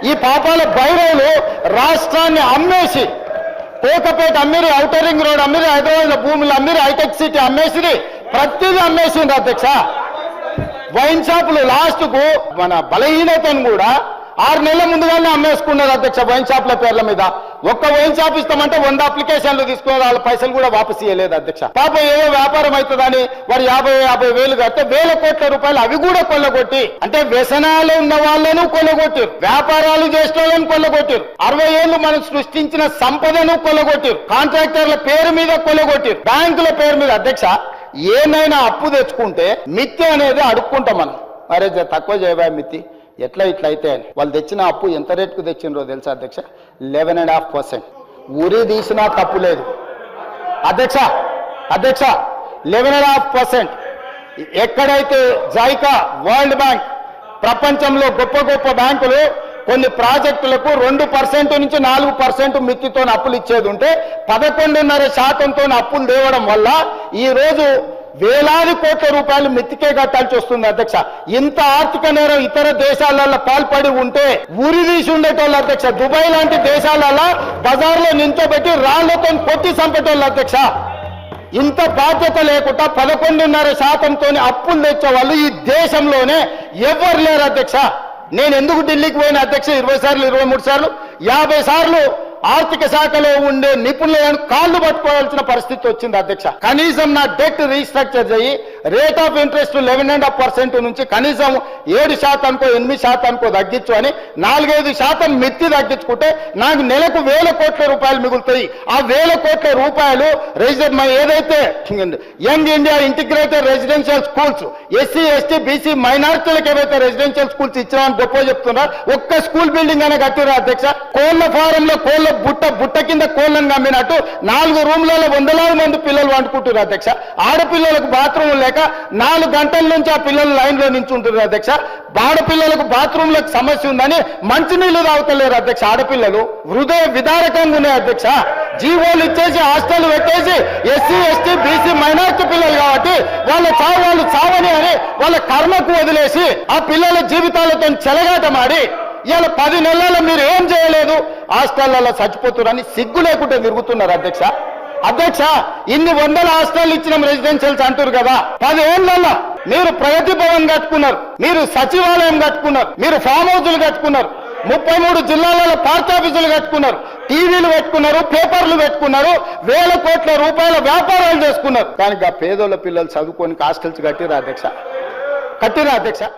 ఈ పాపాల భైరవులు రాష్ట్రాన్ని అమ్మేసి కోకపేట అమ్మిరి, ఔటర్ రింగ్ రోడ్ అమ్మిరి, హైదరాబాద్ భూములు అమ్మిరి, హైటెక్ సిటీ అమ్మేసిరి, ప్రతిదీ అమ్మేసిండ్రు అధ్యక్ష. వైన్ షాపులు లాస్ట్ కు మన బలహీనతను కూడా 6 నెలల ముందుగానే అమ్మేసుకున్నారు అధ్యక్ష. వైన్ షాపుల పేర్ల మీద ఒక్క వైన్ షాప్ ఇస్తామంటే 100 అప్లికేషన్లు తీసుకున్నారు, వాళ్ళ పైసలు కూడా వాపసు ఇవ్వలేదు అధ్యక్ష. పాప ఏదో వ్యాపారం అవుతుందని వారు 50 వేలు కడితే వేల కోట్ల రూపాయలు అవి కూడా కొల్లగొట్టి, అంటే వ్యసనాలు ఉన్న వాళ్ళను కొల్లగొట్టారు, వ్యాపారాలు చేసిన వాళ్ళని కొల్లగొట్టారు, 60 ఏళ్ళు మనం సృష్టించిన సంపదను కొల్లగొట్టారు, కాంట్రాక్టర్ల పేరు మీద కొల్లగొట్టారు, బ్యాంకుల పేరు మీద. అధ్యక్ష, ఏమైనా అప్పు తెచ్చుకుంటే మిత్తి అనేది అడుక్కుంటాం మనం, అరే తక్కువ చేయబోయే మిత్తి ఎట్లా ఇట్లా అయితే అని. వాళ్ళు తెచ్చిన అప్పు ఎంత రేటుకు తెచ్చిండ్రో తెలుసా అధ్యక్ష? 11.5%. ఉరి తీసినా తప్పు లేదు అధ్యక్ష. 11.5%. ఎక్కడైతే జైకా, వరల్డ్ బ్యాంక్, ప్రపంచంలో గొప్ప గొప్ప బ్యాంకులు కొన్ని ప్రాజెక్టులకు 2% నుంచి 4% మిత్తితో అప్పులు ఇచ్చేది ఉంటే 11.5%తో అప్పులు తేవడం వల్ల ఈ రోజు వేలాది కోట్ల రూపాయలు మిత్తికే కట్టాల్సి వస్తుంది అధ్యక్ష. ఇంత ఆర్థిక నేరం ఇతర దేశాలలో పాల్పడి ఉంటే ఉరి తీసి ఉండేటోళ్ళు అధ్యక్ష. దుబాయ్ లాంటి దేశాలలో బజార్లో నించోబెట్టి రాళ్లతో కొట్టి చంపేటోళ్ళు అధ్యక్ష. ఇంత బాధ్యత లేకుండా 11.5%తో అప్పులు తెచ్చే వాళ్ళు ఈ దేశంలోనే ఎవరు లేరు అధ్యక్ష. నేను ఎందుకు ఢిల్లీకి పోయిన అధ్యక్ష 20 సార్లు 23 సార్లు 50 సార్లు ఆర్థిక శాఖలో ఉండే నిపుణులను కాళ్ళు పట్టుకోవాల్సిన పరిస్థితి వచ్చింది అధ్యక్ష. కనీసం నా డెట్ రీస్ట్రక్చర్ చేయి, రేట్ ఆఫ్ ఇంట్రెస్ట్ 11.5% నుంచి కనీసం 7%కో 8%కో తగ్గించు అని 4-5% మిత్తి తగ్గించుకుంటే నాకు నెలకు 1000 కోట్ల రూపాయలు మిగులుతాయి. ఆ 1000 కోట్ల రూపాయలు ఏదైతే young India integrated residential schools, SC ST BC మైనారిటీలకు ఏవైతే రెసిడెన్షియల్ స్కూల్స్ ఇచ్చామని గొప్ప చెప్తున్నారు, ఒక్క స్కూల్ బిల్డింగ్ అనే కట్టిరా అధ్యక్ష. కోళ్ల ఫారంలో కోళ్ల బుట్ట కింద కోళ్ళను కమ్మినట్టు 4 రూమ్లలో 100,000 మంది పిల్లలు వండుకుంటున్నారు అధ్యక్ష. ఆడపిల్లలకు బాత్రూమ్ లేక 4 గంటల నుంచి ఆ పిల్లలు లైన్లో నించుంటున్నారు అధ్యక్ష. ఆడపిల్లలకు బాత్రూమ్లకు సమస్య ఉందని మంచినీళ్లు తాగుతలేరు అధ్యక్ష. ఆడపిల్లలు హృదయ విదారకంగా ఉన్నాయి అధ్యక్ష. జీవోలు ఇచ్చేసి హాస్టల్ పెట్టేసి ఎస్సీ ఎస్టీ బీసీ మైనారిటీ పిల్లలు కాబట్టి వాళ్ళు చావని అని వాళ్ళ కర్మకు వదిలేసి ఆ పిల్లల జీవితాలతో చెలగాటమాడి ఇవాళ 10 నెలల్లో మీరు ఏం చేయలేదు, హాస్టళ్లలో చచ్చిపోతున్నారని సిగ్గు లేకుండా తిరుగుతున్నారు అధ్యక్ష. ఇన్ని 100 హాస్టల్ ఇచ్చిన రెసిడెన్షియల్స్ అంటారు కదా, 10 ఏళ్లలో మీరు ప్రగతి భవన్ కట్టుకున్నారు, మీరు సచివాలయం కట్టుకున్నారు, మీరు ఫామ్ హౌజులు కట్టుకున్నారు, 33 జిల్లాలలో పార్టీ ఆఫీసులు కట్టుకున్నారు, టీవీలు పెట్టుకున్నారు, పేపర్లు పెట్టుకున్నారు, 1000 కోట్ల రూపాయల వ్యాపారాలు చేసుకున్నారు. కానీ ఆ పేదోళ్ళ పిల్లలు చదువుకొని హాస్టల్స్ కట్టిరా అధ్యక్ష?